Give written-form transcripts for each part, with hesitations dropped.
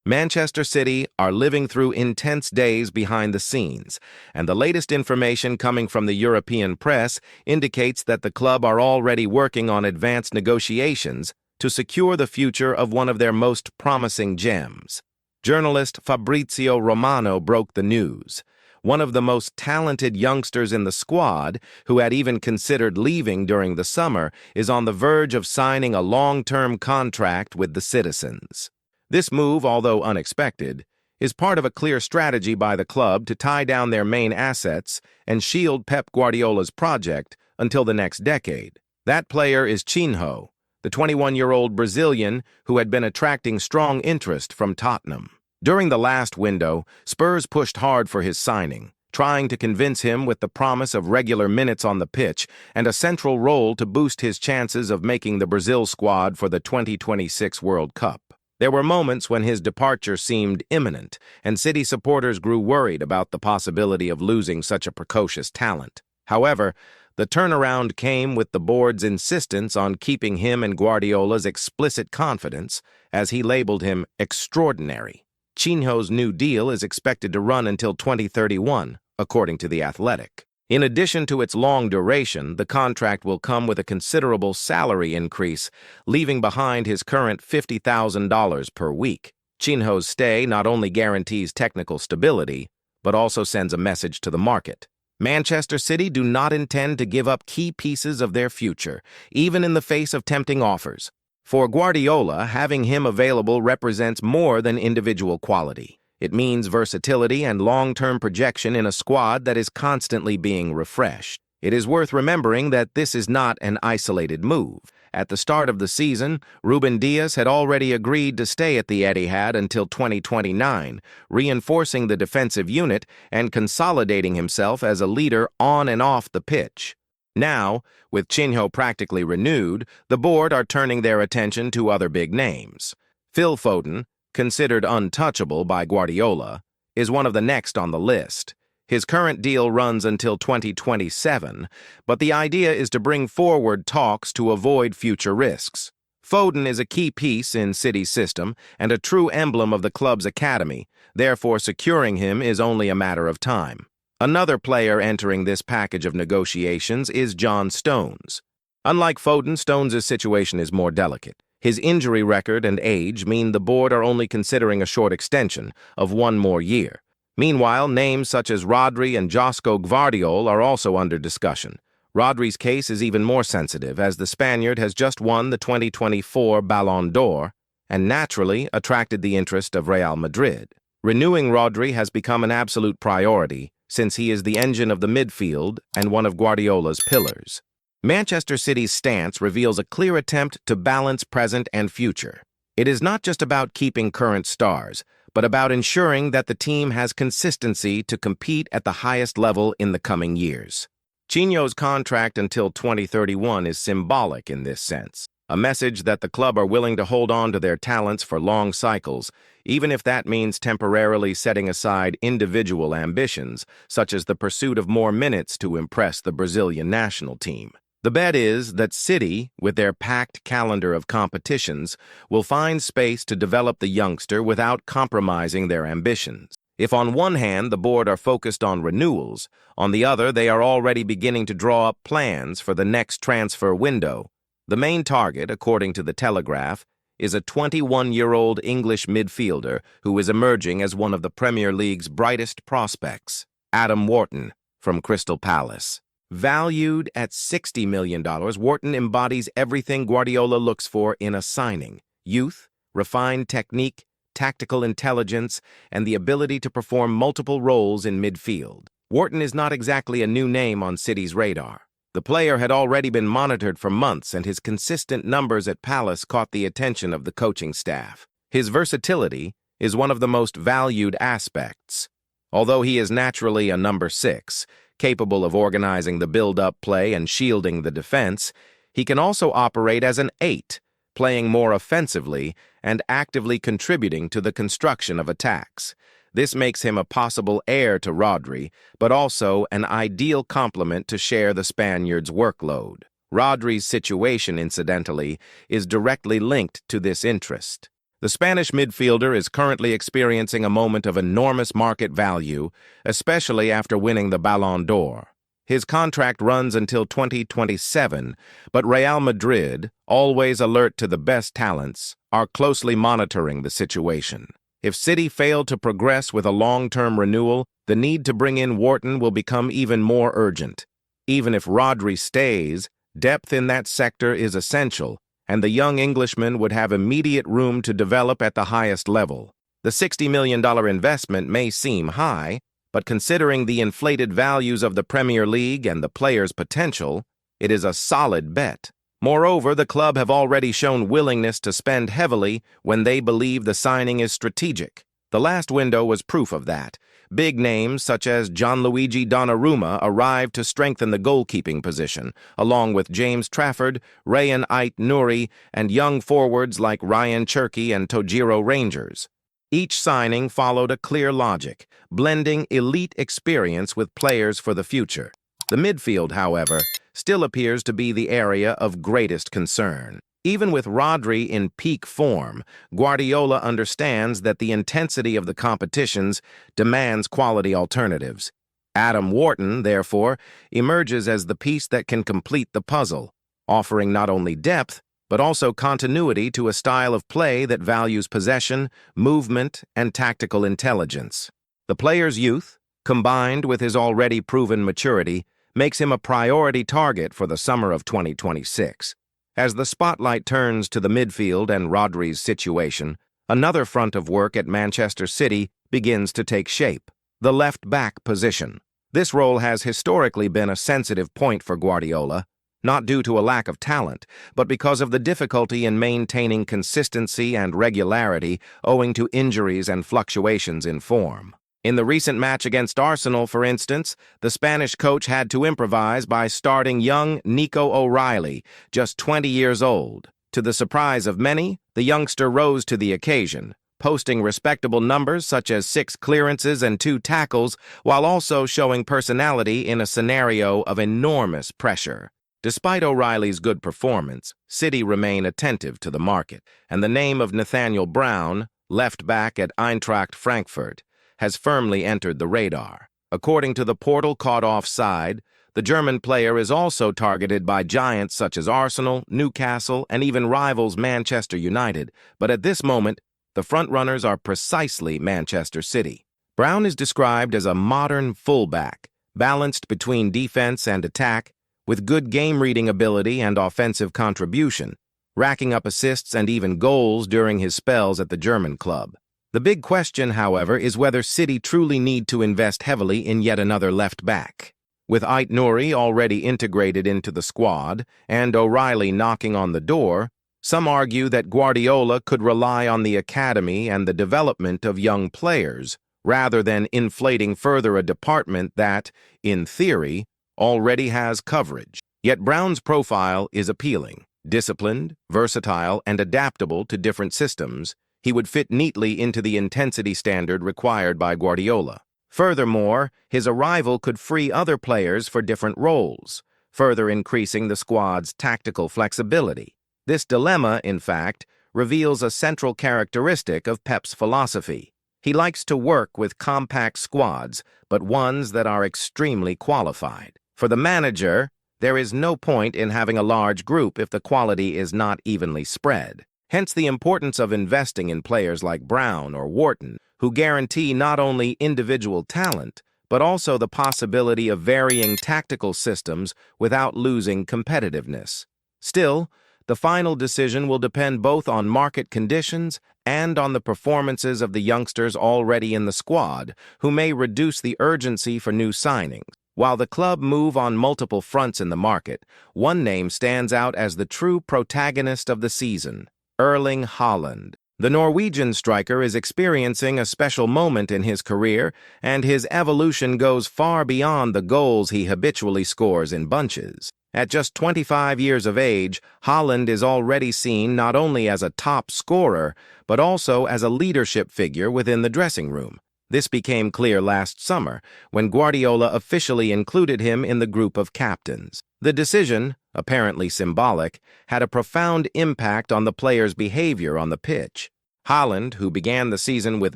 Manchester City are living through intense days behind the scenes, and the latest information coming from the European press indicates that the club are already working on advanced negotiations to secure the future of one of their most promising gems. Journalist Fabrizio Romano broke the news. One of the most talented youngsters in the squad, who had even considered leaving during the summer, is on the verge of signing a long-term contract with the Citizens. This move, although unexpected, is part of a clear strategy by the club to tie down their main assets and shield Pep Guardiola's project until the next decade. That player is Chinho, the 21-year-old Brazilian who had been attracting strong interest from Tottenham. During the last window, Spurs pushed hard for his signing, trying to convince him with the promise of regular minutes on the pitch and a central role to boost his chances of making the Brazil squad for the 2026 World Cup. There were moments when his departure seemed imminent, and City supporters grew worried about the possibility of losing such a precocious talent. However, the turnaround came with the board's insistence on keeping him in Guardiola's explicit confidence, as he labeled him extraordinary. Chinho's new deal is expected to run until 2031, according to The Athletic. In addition to its long duration, the contract will come with a considerable salary increase, leaving behind his current $50,000 per week. Chinho's stay not only guarantees technical stability, but also sends a message to the market. Manchester City do not intend to give up key pieces of their future, even in the face of tempting offers. For Guardiola, having him available represents more than individual quality. It means versatility and long-term projection in a squad that is constantly being refreshed. It is worth remembering that this is not an isolated move. At the start of the season, Ruben Dias had already agreed to stay at the Etihad until 2029, reinforcing the defensive unit and consolidating himself as a leader on and off the pitch. Now, with Chinho practically renewed, the board are turning their attention to other big names. Phil Foden, considered untouchable by Guardiola, is one of the next on the list. His current deal runs until 2027, but the idea is to bring forward talks to avoid future risks. Foden is a key piece in City's system and a true emblem of the club's academy, therefore securing him is only a matter of time. Another player entering this package of negotiations is John Stones. Unlike Foden, Stones' situation is more delicate. His injury record and age mean the board are only considering a short extension of one more year. Meanwhile, names such as Rodri and Josko Gvardiol are also under discussion. Rodri's case is even more sensitive, as the Spaniard has just won the 2024 Ballon d'Or and naturally attracted the interest of Real Madrid. Renewing Rodri has become an absolute priority, since he is the engine of the midfield and one of Guardiola's pillars. Manchester City's stance reveals a clear attempt to balance present and future. It is not just about keeping current stars, but about ensuring that the team has consistency to compete at the highest level in the coming years. Chinho's contract until 2031 is symbolic in this sense, a message that the club are willing to hold on to their talents for long cycles, even if that means temporarily setting aside individual ambitions, such as the pursuit of more minutes to impress the Brazilian national team. The bet is that City, with their packed calendar of competitions, will find space to develop the youngster without compromising their ambitions. If on one hand the board are focused on renewals, on the other they are already beginning to draw up plans for the next transfer window. The main target, according to the Telegraph, is a 21-year-old English midfielder who is emerging as one of the Premier League's brightest prospects, Adam Wharton, from Crystal Palace. Valued at $60 million, Wharton embodies everything Guardiola looks for in a signing: youth, refined technique, tactical intelligence, and the ability to perform multiple roles in midfield. Wharton is not exactly a new name on City's radar. The player had already been monitored for months, and his consistent numbers at Palace caught the attention of the coaching staff. His versatility is one of the most valued aspects. Although he is naturally a number 6, capable of organizing the build-up play and shielding the defense, he can also operate as an 8, playing more offensively and actively contributing to the construction of attacks. This makes him a possible heir to Rodri, but also an ideal complement to share the Spaniard's workload. Rodri's situation, incidentally, is directly linked to this interest. The Spanish midfielder is currently experiencing a moment of enormous market value, especially after winning the Ballon d'Or. His contract runs until 2027, but Real Madrid, always alert to the best talents, are closely monitoring the situation. If City fail to progress with a long-term renewal, the need to bring in Wharton will become even more urgent. Even if Rodri stays, depth in that sector is essential, and the young Englishman would have immediate room to develop at the highest level. The $60 million investment may seem high, but considering the inflated values of the Premier League and the player's potential, it is a solid bet. Moreover, the club have already shown willingness to spend heavily when they believe the signing is strategic. The last window was proof of that. Big names such as Gianluigi Donnarumma arrived to strengthen the goalkeeping position, along with James Trafford, Rayan Ait-Nouri, and young forwards like Ryan Cherki and Tojiro Rangers. Each signing followed a clear logic, blending elite experience with players for the future. The midfield, however, still appears to be the area of greatest concern. Even with Rodri in peak form, Guardiola understands that the intensity of the competitions demands quality alternatives. Adam Wharton, therefore, emerges as the piece that can complete the puzzle, offering not only depth, but also continuity to a style of play that values possession, movement, and tactical intelligence. The player's youth, combined with his already proven maturity, makes him a priority target for the summer of 2026. As the spotlight turns to the midfield and Rodri's situation, another front of work at Manchester City begins to take shape: the left-back position. This role has historically been a sensitive point for Guardiola, not due to a lack of talent, but because of the difficulty in maintaining consistency and regularity owing to injuries and fluctuations in form. In the recent match against Arsenal, for instance, the Spanish coach had to improvise by starting young Nico O'Reilly, just 20 years old. To the surprise of many, the youngster rose to the occasion, posting respectable numbers such as 6 clearances and 2 tackles, while also showing personality in a scenario of enormous pressure. Despite O'Reilly's good performance, City remain attentive to the market, and the name of Nathaniel Brown, left-back at Eintracht Frankfurt, has firmly entered the radar. According to the portal caught offside, the German player is also targeted by giants such as Arsenal, Newcastle, and even rivals Manchester United, but at this moment, the frontrunners are precisely Manchester City. Brown is described as a modern fullback, balanced between defense and attack, with good game-reading ability and offensive contribution, racking up assists and even goals during his spells at the German club. The big question, however, is whether City truly need to invest heavily in yet another left-back. With Ait-Nouri already integrated into the squad and O'Reilly knocking on the door, some argue that Guardiola could rely on the academy and the development of young players, rather than inflating further a department that, in theory, already has coverage. Yet Brown's profile is appealing. Disciplined, versatile, and adaptable to different systems, he would fit neatly into the intensity standard required by Guardiola. Furthermore, his arrival could free other players for different roles, further increasing the squad's tactical flexibility. This dilemma, in fact, reveals a central characteristic of Pep's philosophy. He likes to work with compact squads, but ones that are extremely qualified. For the manager, there is no point in having a large group if the quality is not evenly spread. Hence the importance of investing in players like Brown or Wharton, who guarantee not only individual talent, but also the possibility of varying tactical systems without losing competitiveness. Still, the final decision will depend both on market conditions and on the performances of the youngsters already in the squad, who may reduce the urgency for new signings. While the club move on multiple fronts in the market, one name stands out as the true protagonist of the season: Erling Holland. The Norwegian striker is experiencing a special moment in his career, and his evolution goes far beyond the goals he habitually scores in bunches. At just 25 years of age, Holland is already seen not only as a top scorer, but also as a leadership figure within the dressing room. This became clear last summer, when Guardiola officially included him in the group of captains. The decision, apparently symbolic, had a profound impact on the player's behavior on the pitch. Holland, who began the season with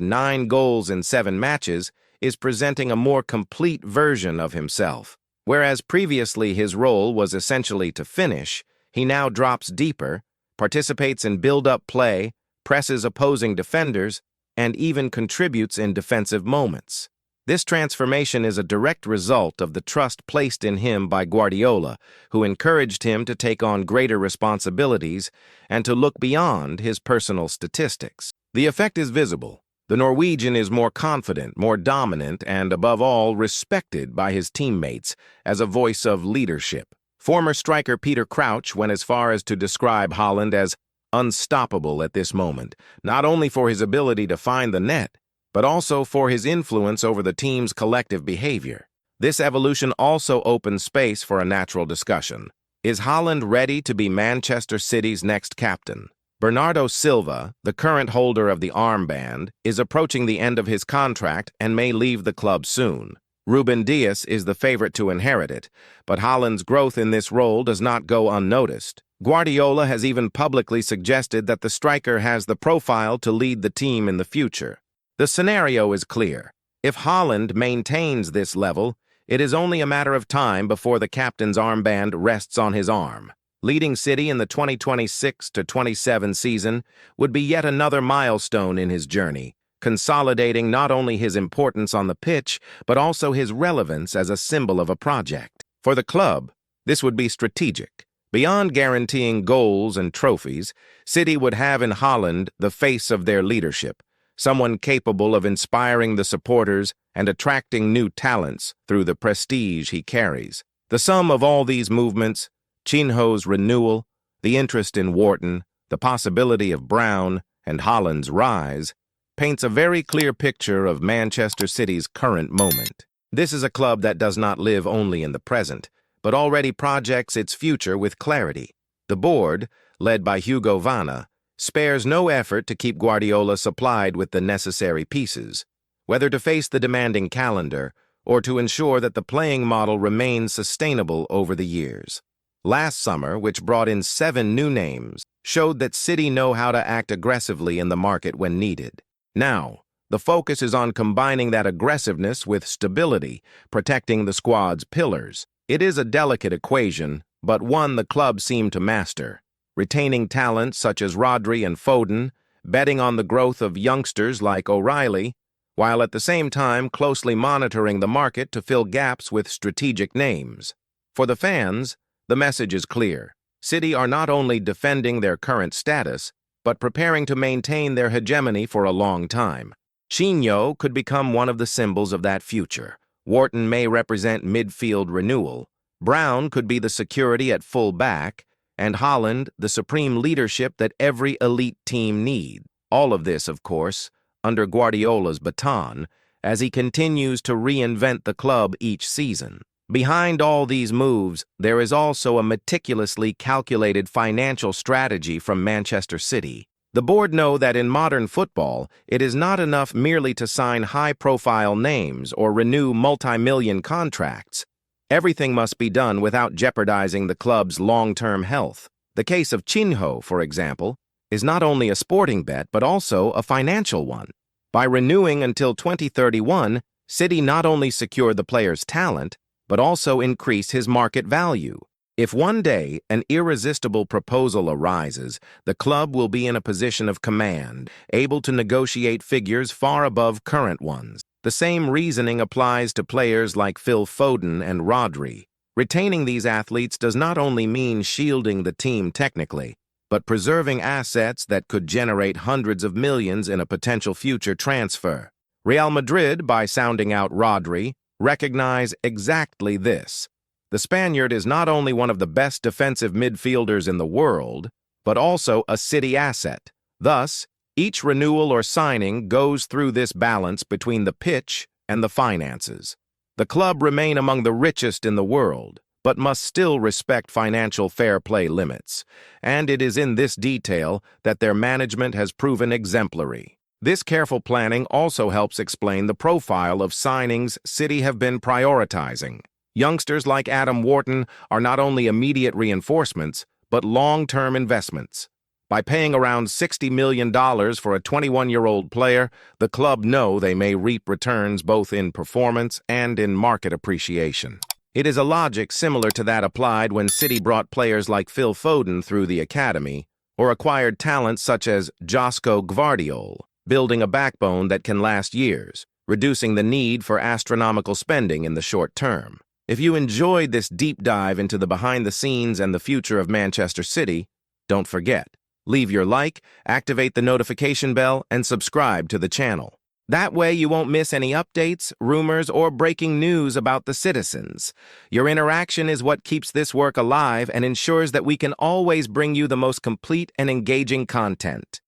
9 goals in 7 matches, is presenting a more complete version of himself. Whereas previously his role was essentially to finish, he now drops deeper, participates in build-up play, presses opposing defenders, and even contributes in defensive moments. This transformation is a direct result of the trust placed in him by Guardiola, who encouraged him to take on greater responsibilities and to look beyond his personal statistics. The effect is visible. The Norwegian is more confident, more dominant, and above all, respected by his teammates as a voice of leadership. Former striker Peter Crouch went as far as to describe Holland as unstoppable at this moment, not only for his ability to find the net, but also for his influence over the team's collective behavior. This evolution also opens space for a natural discussion. Is Holland ready to be Manchester City's next captain? Bernardo Silva, the current holder of the armband, is approaching the end of his contract and may leave the club soon. Ruben Dias is the favorite to inherit it, but Holland's growth in this role does not go unnoticed. Guardiola has even publicly suggested that the striker has the profile to lead the team in the future. The scenario is clear. If Holland maintains this level, it is only a matter of time before the captain's armband rests on his arm. Leading City in the 2026-27 season would be yet another milestone in his journey, consolidating not only his importance on the pitch, but also his relevance as a symbol of a project. For the club, this would be strategic. Beyond guaranteeing goals and trophies, City would have in Holland the face of their leadership, someone capable of inspiring the supporters and attracting new talents through the prestige he carries. The sum of all these movements, Chinho's renewal, the interest in Wharton, the possibility of Brown, and Holland's rise, paints a very clear picture of Manchester City's current moment. This is a club that does not live only in the present, but already projects its future with clarity. The board, led by Hugo Vanna, spares no effort to keep Guardiola supplied with the necessary pieces, whether to face the demanding calendar or to ensure that the playing model remains sustainable over the years. Last summer, which brought in 7 new names, showed that City know how to act aggressively in the market when needed. Now, the focus is on combining that aggressiveness with stability, protecting the squad's pillars. It is a delicate equation, but one the club seemed to master. Retaining talent such as Rodri and Foden, betting on the growth of youngsters like O'Reilly, while at the same time closely monitoring the market to fill gaps with strategic names. For the fans, the message is clear. City are not only defending their current status, but preparing to maintain their hegemony for a long time. Chinho could become one of the symbols of that future. Wharton may represent midfield renewal. Brown could be the security at full back, and Holland the supreme leadership that every elite team needs. All of this, of course, under Guardiola's baton, as he continues to reinvent the club each season. Behind all these moves, there is also a meticulously calculated financial strategy from Manchester City. The board know that in modern football, it is not enough merely to sign high-profile names or renew multi-million contracts. Everything must be done without jeopardizing the club's long-term health. The case of Chinho, for example, is not only a sporting bet but also a financial one. By renewing until 2031, City not only secured the player's talent, but also increase his market value. If one day an irresistible proposal arises, the club will be in a position of command, able to negotiate figures far above current ones. The same reasoning applies to players like Phil Foden and Rodri. Retaining these athletes does not only mean shielding the team technically, but preserving assets that could generate hundreds of millions in a potential future transfer. Real Madrid, by sounding out Rodri, recognize exactly this. The Spaniard is not only one of the best defensive midfielders in the world, but also a City asset. Thus, each renewal or signing goes through this balance between the pitch and the finances. The club remain among the richest in the world, but must still respect financial fair play limits, and it is in this detail that their management has proven exemplary. This careful planning also helps explain the profile of signings City have been prioritizing. Youngsters like Adam Wharton are not only immediate reinforcements, but long-term investments. By paying around $60 million for a 21-year-old player, the club know they may reap returns both in performance and in market appreciation. It is a logic similar to that applied when City brought players like Phil Foden through the academy, or acquired talent such as Josko Gvardiol, building a backbone that can last years, reducing the need for astronomical spending in the short term. If you enjoyed this deep dive into the behind-the-scenes and the future of Manchester City, don't forget, leave your like, activate the notification bell, and subscribe to the channel. That way you won't miss any updates, rumors, or breaking news about the citizens. Your interaction is what keeps this work alive and ensures that we can always bring you the most complete and engaging content.